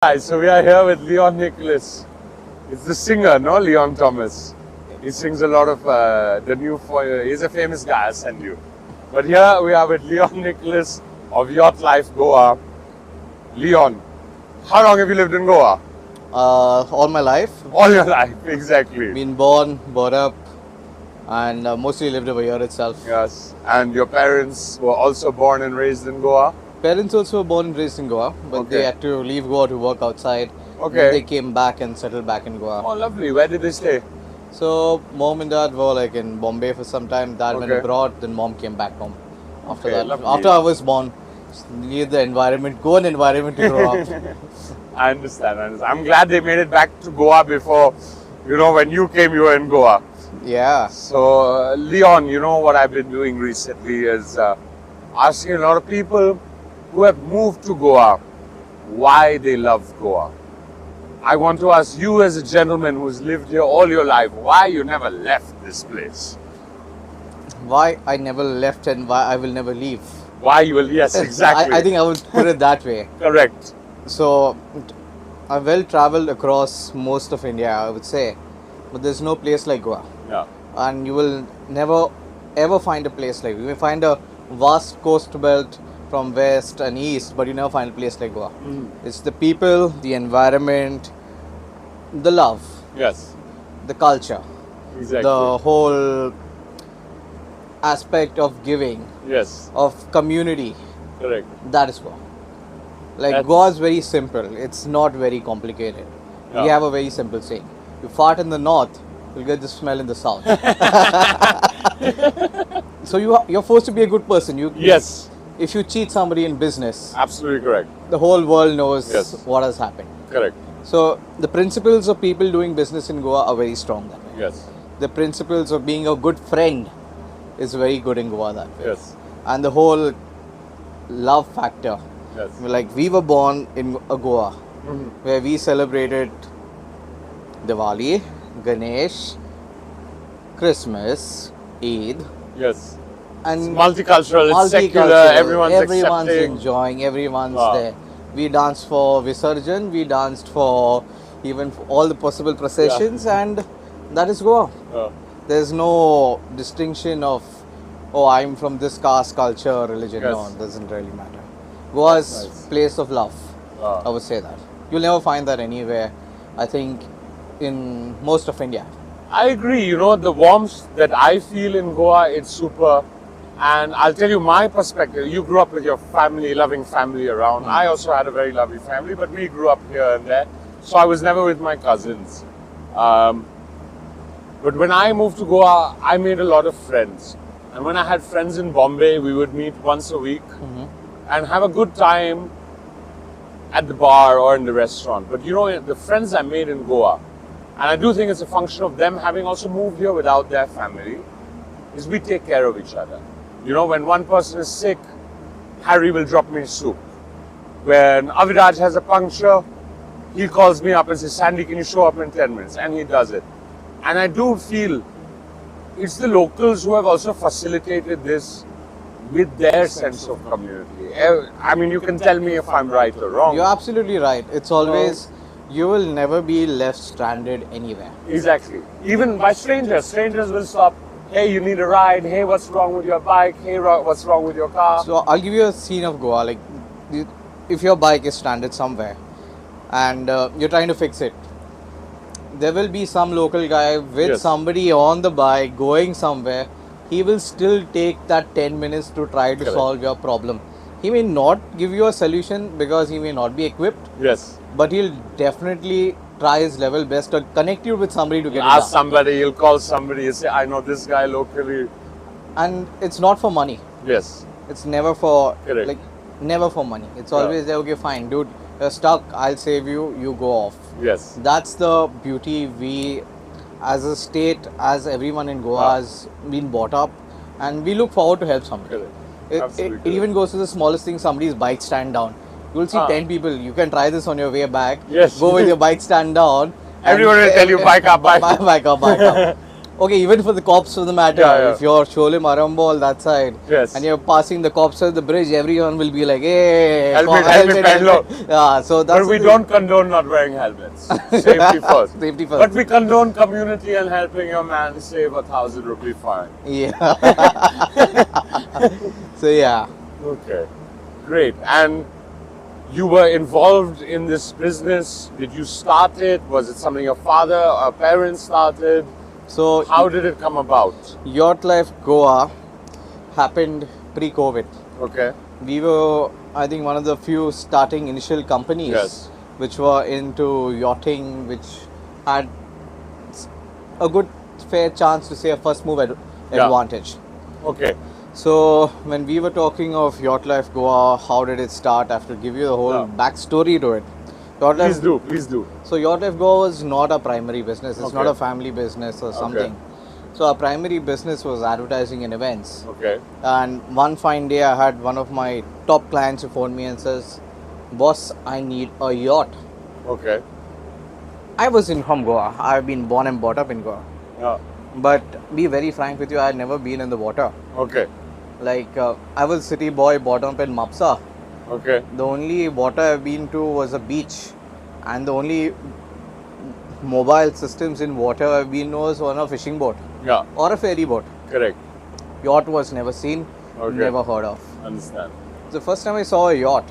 Hi, so we are here with Leon Nicholas. It's the singer, no? Leon Thomas. He sings a lot of the new. He's a famous guy, I'll send you. But here we are with Leon Nicholas of Yacht Life Goa. Leon, how long have you lived in Goa? All my life. All your life, exactly. Been born, brought up, and mostly lived over here itself. Yes, and your parents were also born and raised in Goa? Parents also were born and raised in Goa, but they had to leave Goa to work outside. Okay. Then they came back and settled back in Goa. Oh, lovely. Where did they stay? So mom and dad were like in Bombay for some time. Dad went abroad. Then mom came back home. After that, lovely. after I was born, needed the environment, Goan environment to grow up. I understand. I'm glad they made it back to Goa before, when you came, you were in Goa. Yeah. So, Leon, what I've been doing recently is asking a lot of people who have moved to Goa why they love Goa. I want to ask you, as a gentleman who's lived here all your life, why you never left this place? Why I never left and why I will never leave. Why you will, yes, exactly. I think I would put it that way. Correct. So, I've well traveled across most of India, I would say, but there's no place like Goa. Yeah. And you will never ever find a place like. You may find a vast coast belt from west and east, but you never find a place like Goa. It's the people, the environment, the love, Yes. the culture, Exactly. the whole aspect of giving, Yes. of community. Correct. That is Goa. That's- Goa is very simple. It's not very complicated. Yeah. We have a very simple saying. You fart in the north, you'll get the smell in the south. So you're forced to be a good person. Yes. If you cheat somebody in business, Absolutely correct. the whole world knows Yes. what has happened. Correct. So the principles of people doing business in Goa are very strong that way. Yes. The principles of being a good friend is very good in Goa that way. Yes. And the whole love factor. Yes. Like we were born in Goa, where we celebrated Diwali, Ganesh, Christmas, Eid, Yes. and It's multicultural, it's secular, multicultural. everyone's accepting. Enjoying, everyone's Wow. there. We danced for Visarjan, we danced for even for all the possible processions, and that is Goa. There's no distinction of, oh, I'm from this caste, culture, religion. Yes. No, it doesn't really matter. Goa is nice. place of love. Wow. I would say that. You'll never find that anywhere, I think, in most of India. I agree, the warmth that I feel in Goa, it's super. And I'll tell you my perspective. You grew up with your family, loving family around. I also had a very lovely family, but we grew up here and there. So I was never with my cousins. But when I moved to Goa, I made a lot of friends. And when I had friends in Bombay, we would meet once a week and have a good time at the bar or in the restaurant. But the friends I made in Goa, and I do think it's a function of them having also moved here without their family, is we take care of each other. When one person is sick, Harry will drop me soup. When Aviraj has a puncture, he calls me up and says, Sandy, can you show up in 10 minutes? And he does it. And I do feel it's the locals who have also facilitated this with their sense of community. I mean, you can tell me if I'm right or wrong. You're absolutely right. It's always, you will never be left stranded anywhere. Exactly. Even by strangers. Strangers will stop. Hey, you need a ride. Hey, what's wrong with your bike? Hey, what's wrong with your car? So I'll give you a scene of Goa. Like, if your bike is stranded somewhere and you're trying to fix it, there will be some local guy with somebody on the bike going somewhere. He will still take that 10 minutes to try to solve your problem. He may not give you a solution because he may not be equipped. Yes. But he'll definitely try his level best to connect you with somebody to get it done. Ask somebody, you'll call somebody, you say, I know this guy locally. And it's not for money. Yes. It's never for, Correct. never for money. It's always, okay, fine, dude, you're stuck, I'll save you, you go off. Yes. That's the beauty we, as a state, as everyone in Goa has been brought up, and we look forward to help somebody. It even goes to the smallest thing, somebody's bike stand down. You'll see 10 people, you can try this on your way back. Yes. Go with your bike stand down. Everyone will tell you, bike up, bike up. Bike up. Okay, even for the cops for the matter, Yeah. if you're Sholem Arambol that side, Yes. and you're passing the cops at the bridge, everyone will be like, hey, Helmet, helmet. Yeah, so that's But we don't condone not wearing helmets. Safety first. Safety first. But we condone community and helping your man save ₹1,000 fine. Yeah. So yeah. Okay, great. And you were involved in this business. Did you start it? Was it something your father or parents started? So How did it come about? Yacht Life Goa happened pre-COVID. Okay. We were, I think, one of the few starting initial companies Yes. which were into yachting, which had a good fair chance to say a first move advantage. Okay. So when we were talking of Yacht Life Goa, how did it start? I have to give you the whole backstory to it. Please do. So Yacht Life Goa was not a primary business. It's Okay. not a family business or something. So our primary business was advertising and events. Okay. And one fine day I had one of my top clients who phoned me and says, boss, I need a yacht. Okay. I was in from Goa. I've been born and brought up in Goa. Yeah. But be very frank with you, I had never been in the water. Okay. Like I was city boy, bottom up in Mapsa. Okay. The only water I've been to was a beach. And the only mobile systems in water I've been was on a fishing boat. Yeah. Or a ferry boat. Correct. Yacht was never seen, Okay. never heard of. Understand. The first time I saw a yacht,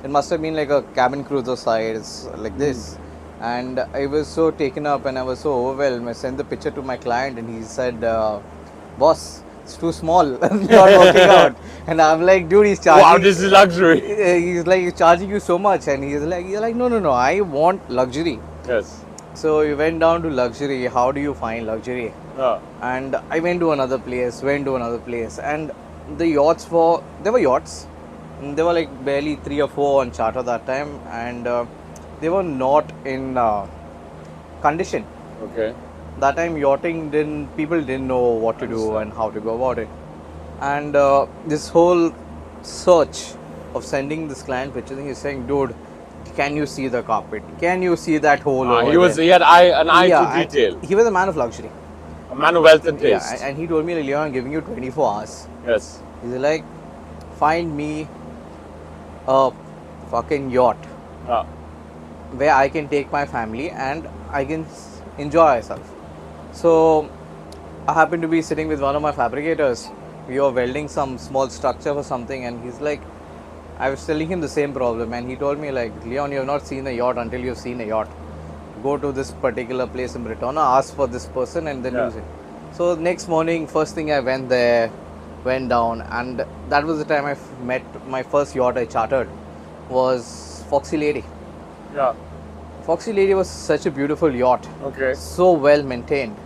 it must have been like a cabin cruiser size, like this. And I was so taken up and I was so overwhelmed. I sent the picture to my client and he said, boss, it's too small, it's not working out. And I'm like, dude, he's charging. Wow, this is luxury. He's like, he's charging you so much. And he's like, no, I want luxury. Yes. So we went down to luxury. How do you find luxury? Yeah. And I went to another place, and the yachts there were yachts. And there were like barely 3 or 4 on charter that time, and they were not in condition. Okay. That time people didn't know what to do and how to go about it. And this whole search of sending this client pictures, he's saying, dude, can you see the carpet? Can you see that hole over He had an eye to detail. He was a man of luxury. A man of wealth and taste. Yeah, and he told me, Leon, I'm giving you 24 hours. Yes. He's like, find me a fucking yacht where I can take my family and I can enjoy myself. So I happened to be sitting with one of my fabricators. We were welding some small structure for something, and he's like, I was telling him the same problem, and he told me like, Leon, you have not seen a yacht until you've seen a yacht. Go to this particular place in Britona, ask for this person, and then use it. So next morning, first thing I went there, went down, and that was the time I met my first yacht I chartered was Foxy Lady. Yeah. Foxy Lady was such a beautiful yacht. Okay. So well maintained.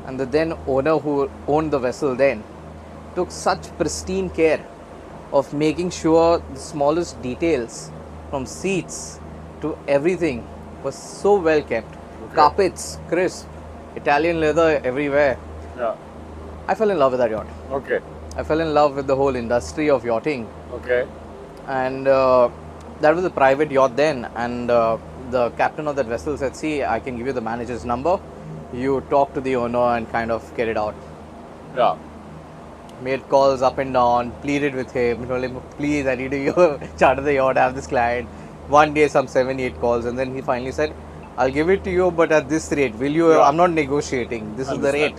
And the then owner who owned the vessel then took such pristine care of making sure the smallest details from seats to everything was so well kept. Okay. Carpets, crisp, Italian leather everywhere. Yeah. I fell in love with that yacht. Okay. I fell in love with the whole industry of yachting. Okay. And that was a private yacht then, and the captain of that vessel said, see, I can give you the manager's number. You talk to the owner and kind of get it out. Yeah. Made calls up and down, pleaded with him, told him, please, I need to charter the yacht, I have this client. One day, some 7-8 calls, and then he finally said, I'll give it to you, but at this rate, will you? Yeah. I'm not negotiating, this is the rate.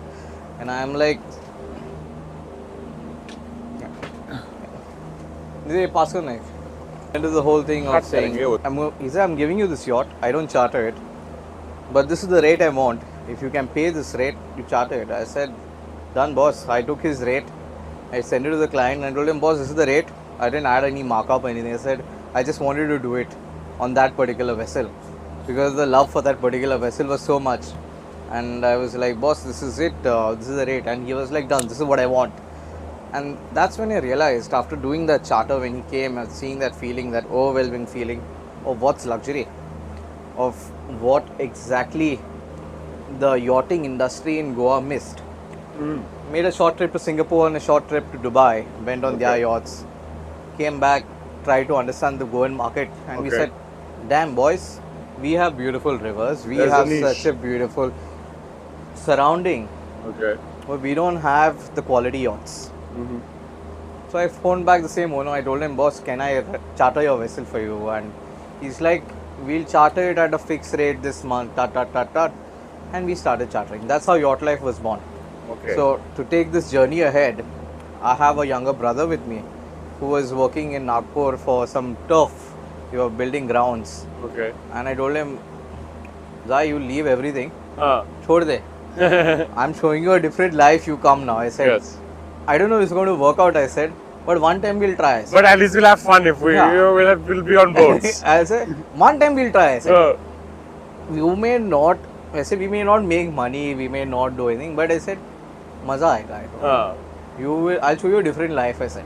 And I'm like, pass the knife. Into the whole thing of saying, he said, I'm giving you this yacht, I don't charter it, but this is the rate I want. If you can pay this rate, you charter it. I said, done, boss. I took his rate, I sent it to the client and I told him, boss, this is the rate. I didn't add any markup or anything. I said, I just wanted to do it on that particular vessel because the love for that particular vessel was so much. And I was like, boss, this is it, this is the rate. And he was like, done, this is what I want. And that's when I realized, after doing that charter, when he came and seeing that feeling, that overwhelming feeling of what's luxury, of what exactly the yachting industry in Goa missed. Made a short trip to Singapore and a short trip to Dubai, went on their yachts, came back, tried to understand the Goan market, and we said, damn boys, we have beautiful rivers, we have such a beautiful surrounding Okay. but we don't have the quality yachts. Mm-hmm. So I phoned back the same owner. I told him, boss, can I charter your vessel for you? And he's like, we'll charter it at a fixed rate this month. And we started chartering. That's how Yacht Life was born. Okay. So to take this journey ahead, I have a younger brother with me who was working in Nagpur for some turf. We were building grounds. Okay. And I told him, Zai, you leave everything. Ah. Chhod de. I'm showing you a different life. You come now. I said, Yes. I don't know if it's going to work out, I said. But one time we'll try. I said. But at least we'll have fun if we we'll be on boats. I said, one time we'll try. I said, Uh, you may not, I said, we may not make money, we may not do anything, but I said, maza aayega. I told him. You will, I'll show you a different life, I said.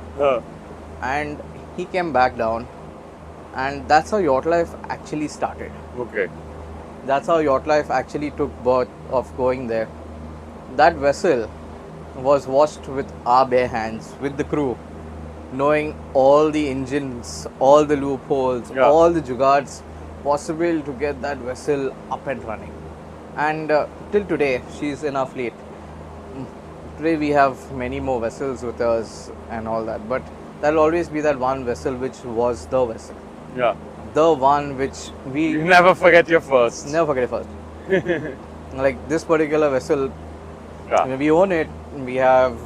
And he came back down, and that's how Yacht Life actually started. Okay. That's how Yacht Life actually took birth of going there. That vessel was washed with our bare hands, with the crew, knowing all the engines, all the loopholes, all the jugards possible to get that vessel up and running. And till today, she's in our fleet. Today we have many more vessels with us and all that, but there'll always be that one vessel which was the vessel. Yeah. The one which we You never forget your first. never forget it first. Like this particular vessel, we own it, we have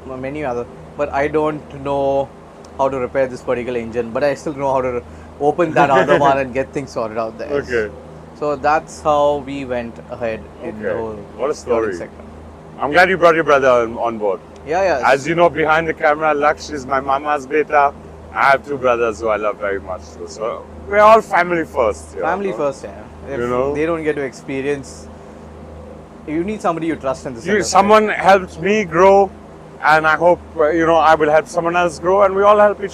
many other, but I don't know how to repair this particular engine, but I still know how to open that other one and get things sorted out there. Okay. So that's how we went ahead in the whole What a story. sector. I'm glad you brought your brother on board. Yeah. As you know, behind the camera, Laksh is my mama's beta. I have two brothers who I love very much too. So we're all family first. Family first, yeah. If they don't get to experience, you need somebody you trust in this industry. Someone helped me grow, and I hope I will help someone else grow, and we all help each